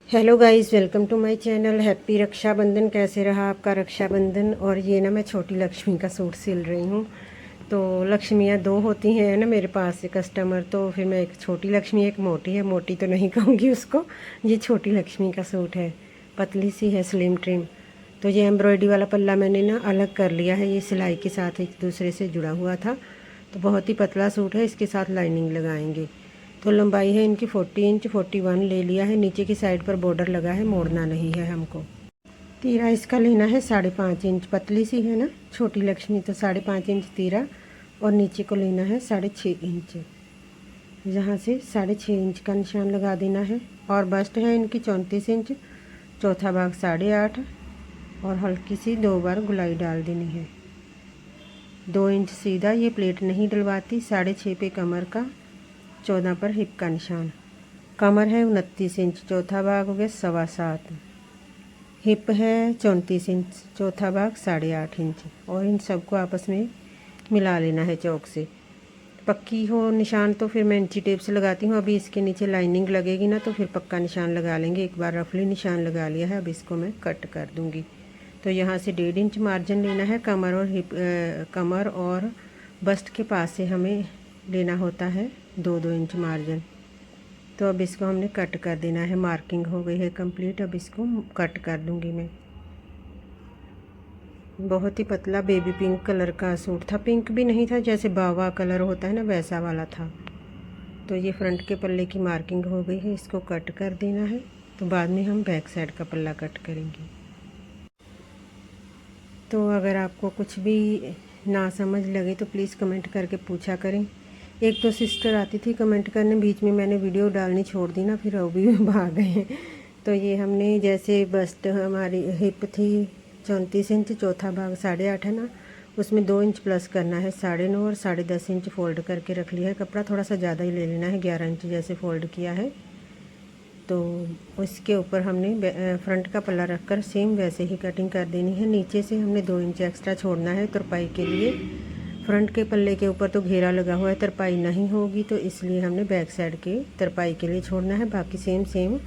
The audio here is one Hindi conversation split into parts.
Hello guys, welcome to my channel. Happy Rakshabandhan. कैसे रहा आपका रक्षाबंधन। और ये ना मैं छोटी लक्ष्मी का सूट सिल रही हूँ। तो लक्ष्मियाँ दो होती हैं ना मेरे पास से कस्टमर, तो फिर मैं एक छोटी लक्ष्मी, एक मोटी है। मोटी तो नहीं कहूँगी उसको। ये छोटी लक्ष्मी का सूट है, पतली सी है, स्लिम ट्रिम। तो ये एम्ब्रॉयडरी वाला पल्ला मैंने ना अलग कर लिया है, ये सिलाई के साथ एक दूसरे से जुड़ा हुआ था। तो बहुत ही पतला सूट है, इसके साथ लाइनिंग लगाएंगे। तो लंबाई है इनकी 40 इंच, 41 ले लिया है। नीचे की साइड पर बॉर्डर लगा है, मोड़ना नहीं है हमको। तीरा इसका लेना है 5.5 इंच। पतली सी है ना छोटी लक्ष्मी, तो 5.5 इंच तीरा। और नीचे को लेना है 6.5 इंच। यहाँ से 6.5 इंच का निशान लगा देना है। और बस्ट है इनकी 34 इंच, चौथा भाग 8.5। और हल्की सी 2 बार गुलाई डाल देनी है। 2 इंच सीधा, ये प्लेट नहीं डलवाती। 6.5 पे कमर का, 14 पर हिप का निशान। कमर है 29 इंच, चौथा भाग हो गया 7.25। हिप है 34 इंच, चौथा भाग 8.5 इंच। और इन सबको आपस में मिला लेना है चौक से। पक्की हो निशान तो फिर मैं इंची टेप से लगाती हूँ। अभी इसके नीचे लाइनिंग लगेगी ना, तो फिर पक्का निशान लगा लेंगे। एक बार रफली निशान लगा लिया है, अब इसको मैं कट कर दूँगी। तो यहाँ से 1.5 इंच मार्जिन लेना है। कमर और हिप, कमर और बस्ट के पास से हमें लेना होता है 2-2 इंच मार्जिन। तो अब इसको हमने कट कर देना है। मार्किंग हो गई है कंप्लीट, अब इसको कट कर दूंगी मैं। बहुत ही पतला बेबी पिंक कलर का सूट था। पिंक भी नहीं था, जैसे बावा कलर होता है ना, वैसा वाला था। तो ये फ्रंट के पल्ले की मार्किंग हो गई है, इसको कट कर देना है। तो बाद में हम बैक साइड का पल्ला कट करेंगे। तो अगर आपको कुछ भी ना समझ लगे तो प्लीज़ कमेंट करके पूछा करें। एक तो सिस्टर आती थी कमेंट करने, बीच में मैंने वीडियो डालनी छोड़ दी ना, फिर वो भी भाग गए। तो ये हमने जैसे बस्ट हमारी हिप थी 34 इंच, चौथा भाग 8.5 है ना, उसमें 2 इंच प्लस करना है। 9.5 और 10.5 इंच फोल्ड करके रख लिया है। कपड़ा थोड़ा सा ज़्यादा ही ले लेना है, 11 इंच जैसे फोल्ड किया है। तो उसके ऊपर हमने फ्रंट का पल्ला रखकर सेम वैसे ही कटिंग कर देनी है। नीचे से हमने 2 इंच एक्स्ट्रा छोड़ना है तुरपाई के लिए। फ्रंट के पल्ले के ऊपर तो घेरा लगा हुआ है, तुरपाई नहीं होगी, तो इसलिए हमने बैक साइड के तुरपाई के लिए छोड़ना है। बाकी सेम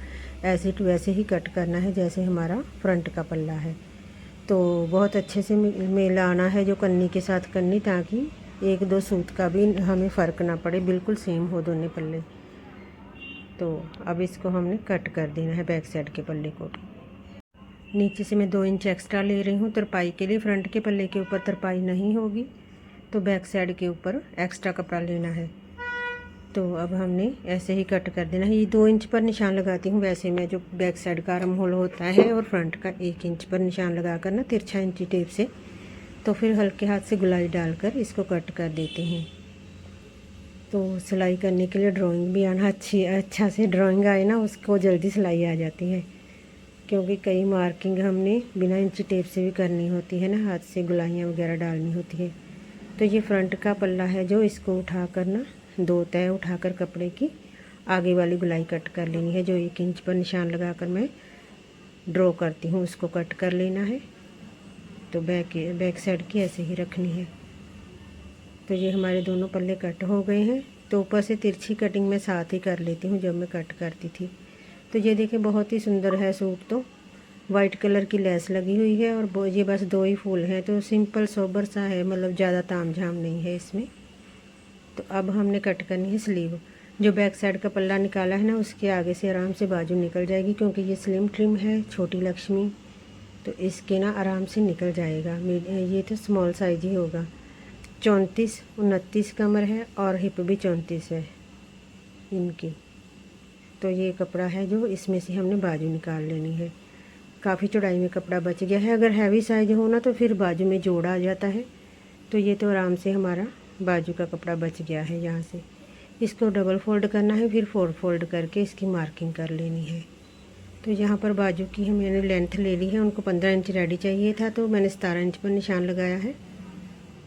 ऐसे टू वैसे ही कट करना है जैसे हमारा फ्रंट का पल्ला है। तो बहुत अच्छे से मिलाना है जो कन्नी के साथ कन्नी, ताकि 1-2 सूत का भी हमें फ़र्क ना पड़े, बिल्कुल सेम हो दोनों पल्ले। तो अब इसको हमने कट कर देना है बैक साइड के पल्ले को। नीचे से मैं 2 इंच एक्स्ट्रा ले रही हूँ तुरपाई के लिए। फ्रंट के पल्ले के ऊपर तुरपाई नहीं होगी, तो बैक साइड के ऊपर एक्स्ट्रा कपड़ा लेना है। तो अब हमने ऐसे ही कट कर देना है। ये 2 इंच पर निशान लगाती हूँ वैसे मैं, जो बैक साइड का आर्म होल होता है, और फ्रंट का 1 इंच पर निशान लगा कर ना तिरछा इंची टेप से, तो फिर हल्के हाथ से गुलाई डालकर इसको कट कर देते हैं। तो सिलाई करने के लिए ड्राइंग भी आना अच्छा से ड्राइंग आए ना, उसको जल्दी सिलाई आ जाती है। क्योंकि कई मार्किंग हमने बिना इंची टेप से भी करनी होती है ना, हाथ से गुलाइयाँ वगैरह डालनी होती है। तो ये फ्रंट का पल्ला है जो, इसको उठा कर ना 2 तय उठाकर कपड़े की आगे वाली गुलाई कट कर लेनी है। जो 1 इंच पर निशान लगा कर मैं ड्रॉ करती हूँ, उसको कट कर लेना है। तो बैक साइड की ऐसे ही रखनी है। तो ये हमारे दोनों पल्ले कट हो गए हैं। तो ऊपर से तिरछी कटिंग मैं साथ ही कर लेती हूँ जब मैं कट करती थी। तो ये देखिए बहुत ही सुंदर है सूट। तो वाइट कलर की लेस लगी हुई है, और ये बस 2 ही फूल हैं। तो सिंपल सोबर सा है, मतलब ज़्यादा तामझाम नहीं है इसमें। तो अब हमने कट करनी है स्लीव। जो बैक साइड का पल्ला निकाला है ना, उसके आगे से आराम से बाजू निकल जाएगी, क्योंकि ये स्लिम ट्रिम है छोटी लक्ष्मी, तो इसके ना आराम से निकल जाएगा। ये तो स्मॉल साइज ही होगा। 34-29 कमर है, और हिप भी 34 है इनकी। तो ये कपड़ा है जो, इसमें से हमने बाजू निकाल लेनी है। काफ़ी चौड़ाई में कपड़ा बच गया है। अगर हैवी साइज हो ना, तो फिर बाजू में जोड़ा आ जाता है। तो ये तो आराम से हमारा बाजू का कपड़ा बच गया है। यहाँ से इसको डबल फोल्ड करना है, फिर 4 फोल्ड करके इसकी मार्किंग कर लेनी है। तो यहाँ पर बाजू की मैंने लेंथ ले ली है। उनको 15 इंच रेडी चाहिए था, तो मैंने 17 इंच पर निशान लगाया है।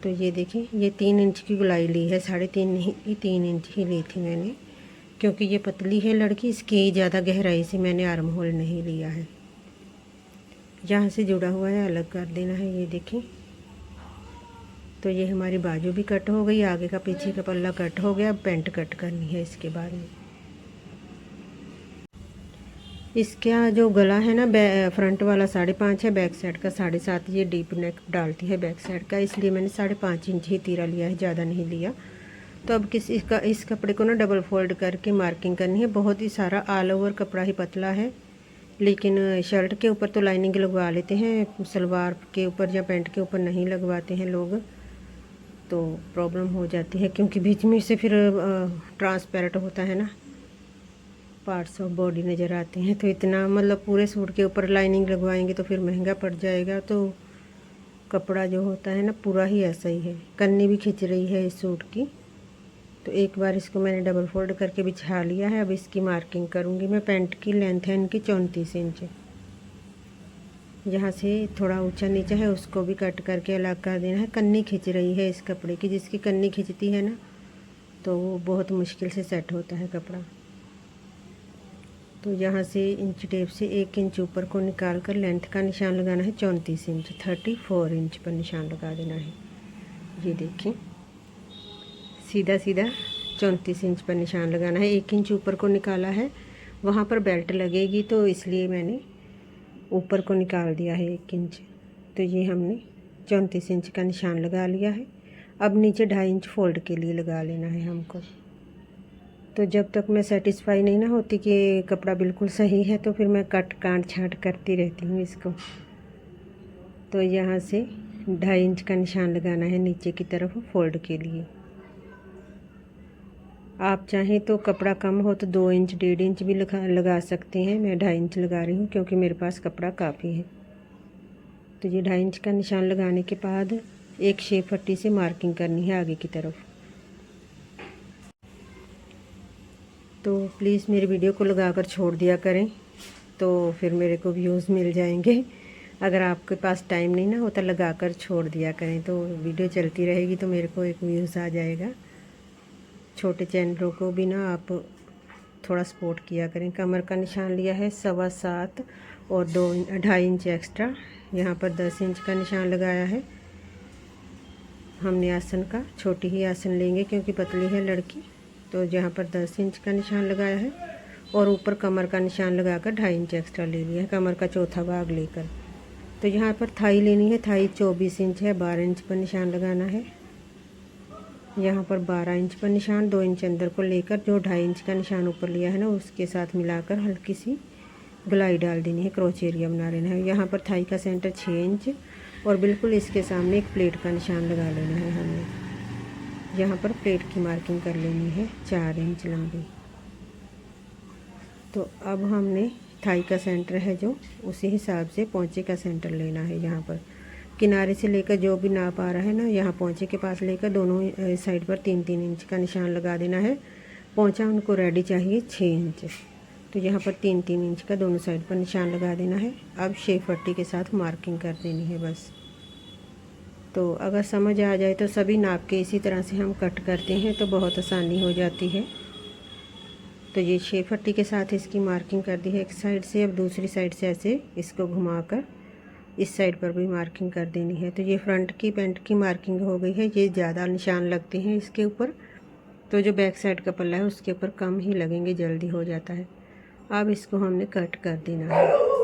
तो ये देखिए, ये 3 इंच की गुलाई ली है, 3.5 नहीं, 3 इंच ही ली थी मैंने, क्योंकि ये पतली है लड़की, इसकी ज़्यादा गहराई से मैंने आर्म होल नहीं लिया है। जहाँ से जुड़ा हुआ है अलग कर देना है। ये देखिए, तो ये हमारी बाजू भी कट हो गई, आगे का पीछे का पल्ला कट हो गया। अब पेंट कट करनी है इसके बाद में। इसका जो गला है ना, फ्रंट वाला 5.5 है, बैक साइड का 7.5। ये डीप नेक डालती है बैक साइड का, इसलिए मैंने 5.5 इंच ही तीरा लिया है, ज़्यादा नहीं लिया। तो अब इस कपड़े को ना डबल फोल्ड करके मार्किंग करनी है। बहुत ही सारा ऑल ओवर कपड़ा ही पतला है, लेकिन शर्ट के ऊपर तो लाइनिंग लगवा लेते हैं, सलवार के ऊपर या पैंट के ऊपर नहीं लगवाते हैं लोग, तो प्रॉब्लम हो जाती है क्योंकि बीच में से फिर ट्रांसपेरेंट होता है ना, पार्ट्स ऑफ बॉडी नज़र आते हैं। तो इतना मतलब पूरे सूट के ऊपर लाइनिंग लगवाएंगे तो फिर महंगा पड़ जाएगा। तो कपड़ा जो होता है ना पूरा ही ऐसा ही है। कन्नी भी खिंच रही है इस सूट की। तो एक बार इसको मैंने डबल फोल्ड करके बिछा लिया है। अब इसकी मार्किंग करूँगी मैं। पैंट की लेंथ है इनकी 34 इंच। यहाँ से थोड़ा ऊंचा नीचा है उसको भी कट करके अलग कर देना है। कन्नी खिंच रही है इस कपड़े की, जिसकी कन्नी खिंचती है ना तो वो बहुत मुश्किल से सेट होता है कपड़ा। तो यहाँ से इंच टेप से 1 इंच ऊपर को निकाल कर लेंथ का निशान लगाना है 34 इंच। 34 इंच पर निशान लगा देना है। ये देखिए सीधा सीधा 34 इंच पर निशान लगाना है। 1 इंच ऊपर को निकाला है, वहाँ पर बेल्ट लगेगी तो इसलिए मैंने ऊपर को निकाल दिया है 1 इंच। तो ये हमने 34 इंच का निशान लगा लिया है। अब नीचे 2.5 इंच फोल्ड के लिए लगा लेना है हमको। तो जब तक मैं सेटिस्फाई नहीं ना होती कि कपड़ा बिल्कुल सही है तो फिर मैं कट काट छाँट करती रहती हूँ इसको। तो यहाँ से 2.5 इंच का निशान लगाना है नीचे की तरफ फोल्ड के लिए। आप चाहें तो कपड़ा कम हो तो 2 इंच 1.5 इंच भी लगा सकते हैं। मैं 2.5 इंच लगा रही हूँ क्योंकि मेरे पास कपड़ा काफ़ी है। तो ये 2.5 इंच का निशान लगाने के बाद एक शेप पट्टी से मार्किंग करनी है आगे की तरफ। तो प्लीज़ मेरी वीडियो को लगाकर छोड़ दिया करें तो फिर मेरे को व्यूज़ मिल जाएंगे। अगर आपके पास टाइम नहीं ना होता लगाकर छोड़ दिया करें तो वीडियो चलती रहेगी तो मेरे को एक व्यूज़ आ जाएगा। छोटे चैनलों को भी ना आप थोड़ा सपोर्ट किया करें। कमर का निशान लिया है 7.25 और 2.5 इंच एक्स्ट्रा। यहाँ पर 10 इंच का निशान लगाया है। हमने आसन का छोटी ही आसन लेंगे क्योंकि पतली है लड़की। तो यहाँ पर 10 इंच का निशान लगाया है और ऊपर कमर का निशान लगाकर 2.5 इंच एक्स्ट्रा ले लिया है, कमर का चौथा भाग लेकर। तो यहाँ पर थाई लेनी है। थाई 24 इंच है, 12 इंच पर निशान लगाना है। यहाँ पर 12 इंच पर निशान 2 इंच अंदर को लेकर जो 2.5 इंच का निशान ऊपर लिया है ना उसके साथ मिलाकर हल्की सी गुलाई डाल देनी है, क्रॉच एरिया बना लेना है। यहाँ पर थाई का सेंटर 6 इंच और बिल्कुल इसके सामने एक प्लेट का निशान लगा लेना है हमने। यहाँ पर प्लेट की मार्किंग कर लेनी है 4 इंच लंबी। तो अब हमने थाई का सेंटर है जो उसी हिसाब से पोंचे का सेंटर लेना है। यहाँ पर किनारे से लेकर जो भी नाप आ रहा है ना यहाँ पोंचे के पास लेकर दोनों साइड पर 3-3 इंच का निशान लगा देना है। पोंचा उनको रेडी चाहिए 6 इंच। तो यहाँ पर 3-3 इंच का दोनों साइड पर निशान लगा देना है। अब शेप पट्टी के साथ मार्किंग कर देनी है बस। तो अगर समझ आ जाए तो सभी नाप के इसी तरह से हम कट करते हैं तो बहुत आसानी हो जाती है। तो ये शेप पट्टी के साथ इसकी मार्किंग कर दी है एक साइड से। अब दूसरी साइड से ऐसे इसको घुमाकर इस साइड पर भी मार्किंग कर देनी है। तो ये फ्रंट की पैंट की मार्किंग हो गई है। ये ज़्यादा निशान लगते हैं इसके ऊपर, तो जो बैक साइड का पल्ला है उसके ऊपर कम ही लगेंगे, जल्दी हो जाता है। अब इसको हमने कट कर देना है।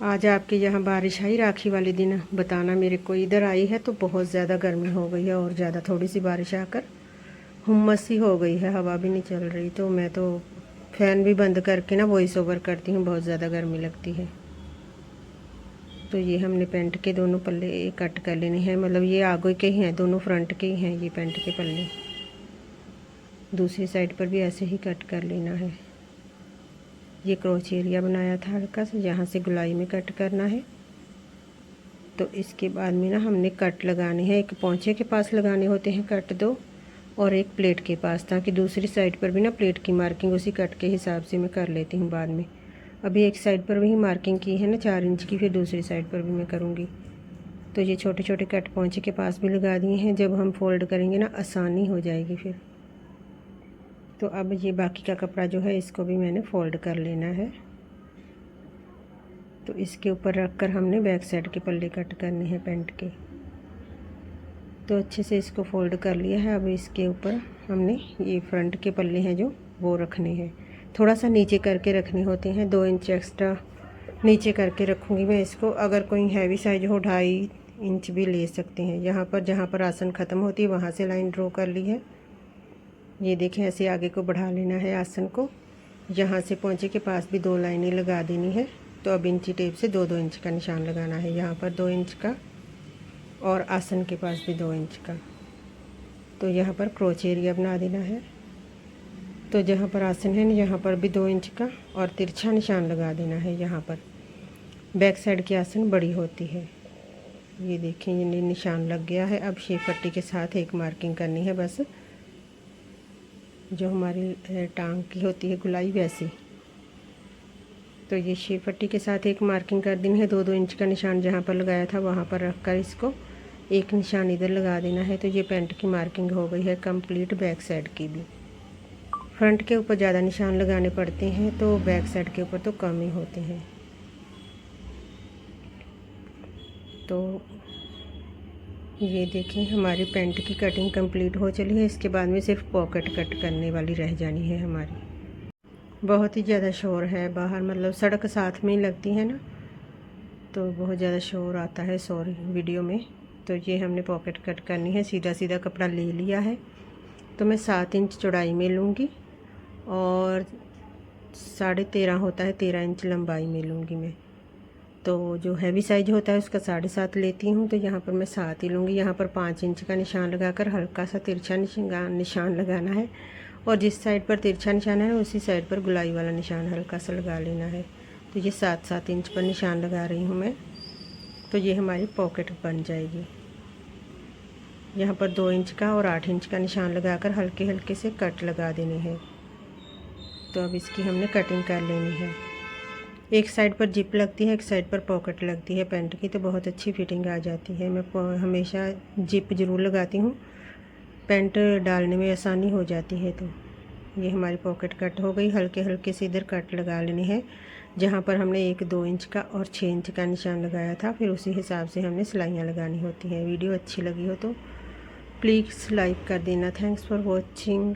आज आपके यहाँ बारिश आई राखी वाले दिन, बताना मेरे को। इधर आई है तो बहुत ज़्यादा गर्मी हो गई है और ज़्यादा थोड़ी सी बारिश आकर हुम्मस सी हो गई है, हवा भी नहीं चल रही। तो मैं तो फ़ैन भी बंद करके ना वॉइस ओवर करती हूँ, बहुत ज़्यादा गर्मी लगती है। तो ये हमने पैंट के दोनों पल्ले कट कर लेने हैं, मतलब ये आगे के ही हैं, दोनों फ्रंट के ही हैं ये पैंट के पल्ले। दूसरी साइड पर भी ऐसे ही कट कर लेना है। ये क्रॉच एरिया बनाया था हल्का सा, यहाँ से गुलाई में कट करना है। तो इसके बाद में ना हमने कट लगाने हैं। एक पोंचे के पास लगाने होते हैं कट 2 और एक प्लेट के पास, ताकि दूसरी साइड पर भी ना प्लेट की मार्किंग उसी कट के हिसाब से मैं कर लेती हूँ बाद में। अभी एक साइड पर भी मार्किंग की है ना 4 इंच की, फिर दूसरी साइड पर भी मैं करूँगी। तो ये छोटे छोटे कट पोंचे के पास भी लगा दिए हैं। जब हम फोल्ड करेंगे ना आसानी हो जाएगी फिर। तो अब ये बाकी का कपड़ा जो है इसको भी मैंने फ़ोल्ड कर लेना है। तो इसके ऊपर रखकर हमने बैक साइड के पल्ले कट करने हैं पैंट के। तो अच्छे से इसको फ़ोल्ड कर लिया है। अब इसके ऊपर हमने ये फ्रंट के पल्ले हैं जो वो रखने हैं। थोड़ा सा नीचे करके रखने होते हैं, 2 इंच एक्स्ट्रा नीचे करके रखूँगी मैं इसको। अगर कोई हैवी साइज हो 2.5 इंच भी ले सकते हैं। यहाँ पर जहाँ पर आसन ख़त्म होती है वहाँ से लाइन ड्रॉ कर ली है। ये देखें, ऐसे आगे को बढ़ा लेना है आसन को। यहाँ से पहुँचे के पास भी 2 लाइनें लगा देनी है। तो अब इंची टेप से 2-2 इंच का निशान लगाना है। यहाँ पर 2 इंच का और आसन के पास भी 2 इंच का। तो यहाँ पर क्रोच एरिया बना देना है। तो जहाँ पर आसन है यहाँ पर भी 2 इंच का और तिरछा निशान लगा देना है। यहाँ पर बैक साइड की आसन बड़ी होती है। ये देखें, ये निशान लग गया है। अब शेप पट्टी के साथ एक मार्किंग करनी है, बस जो हमारी टांग की होती है गुलाई वैसी। तो ये शेप पट्टी के साथ एक मार्किंग कर देनी है। 2-2 इंच का निशान जहाँ पर लगाया था वहाँ पर रख कर इसको एक निशान इधर लगा देना है। तो ये पैंट की मार्किंग हो गई है कंप्लीट। बैक साइड की भी, फ्रंट के ऊपर ज़्यादा निशान लगाने पड़ते हैं तो बैक साइड के ऊपर तो कम ही होते हैं। तो ये देखें, हमारी पैंट की कटिंग कंप्लीट हो चली है। इसके बाद में सिर्फ पॉकेट कट करने वाली रह जानी है हमारी। बहुत ही ज़्यादा शोर है बाहर, मतलब सड़क साथ में ही लगती है ना, तो बहुत ज़्यादा शोर आता है सॉरी वीडियो में। तो ये हमने पॉकेट कट करनी है। सीधा सीधा कपड़ा ले लिया है। तो मैं 7 इंच चौड़ाई में लूँगी और 13.5 होता है, 13 इंच लंबाई में लूँगी मैं। तो जो हैवी साइज होता है उसका 7.5 लेती हूँ। तो यहाँ पर मैं 7 ही लूँगी। यहाँ पर 5 इंच का निशान लगाकर हल्का सा तिरछा निशान लगाना है और जिस साइड पर तिरछा निशान है उसी साइड पर गुलाई वाला निशान हल्का सा लगा लेना है। तो ये 7-7 इंच पर निशान लगा रही हूँ मैं। तो ये हमारी पॉकेट बन जाएगी। यहाँ पर 2 इंच का और 8 इंच का निशान लगाकर हल्के हल्के से कट लगा देनी है। तो अब इसकी हमने कटिंग कर लेनी है। एक साइड पर जिप लगती है, एक साइड पर पॉकेट लगती है पैंट की, तो बहुत अच्छी फिटिंग आ जाती है। मैं हमेशा जिप ज़रूर लगाती हूँ, पैंट डालने में आसानी हो जाती है। तो ये हमारी पॉकेट कट हो गई। हल्के हल्के से इधर कट लगा लेनी है जहाँ पर हमने 1-2 इंच का और 6 इंच का निशान लगाया था। फिर उसी हिसाब से हमने सिलाइयाँ लगानी होती हैं। वीडियो अच्छी लगी हो तो प्लीज़ लाइक कर देना। Thanks for watching.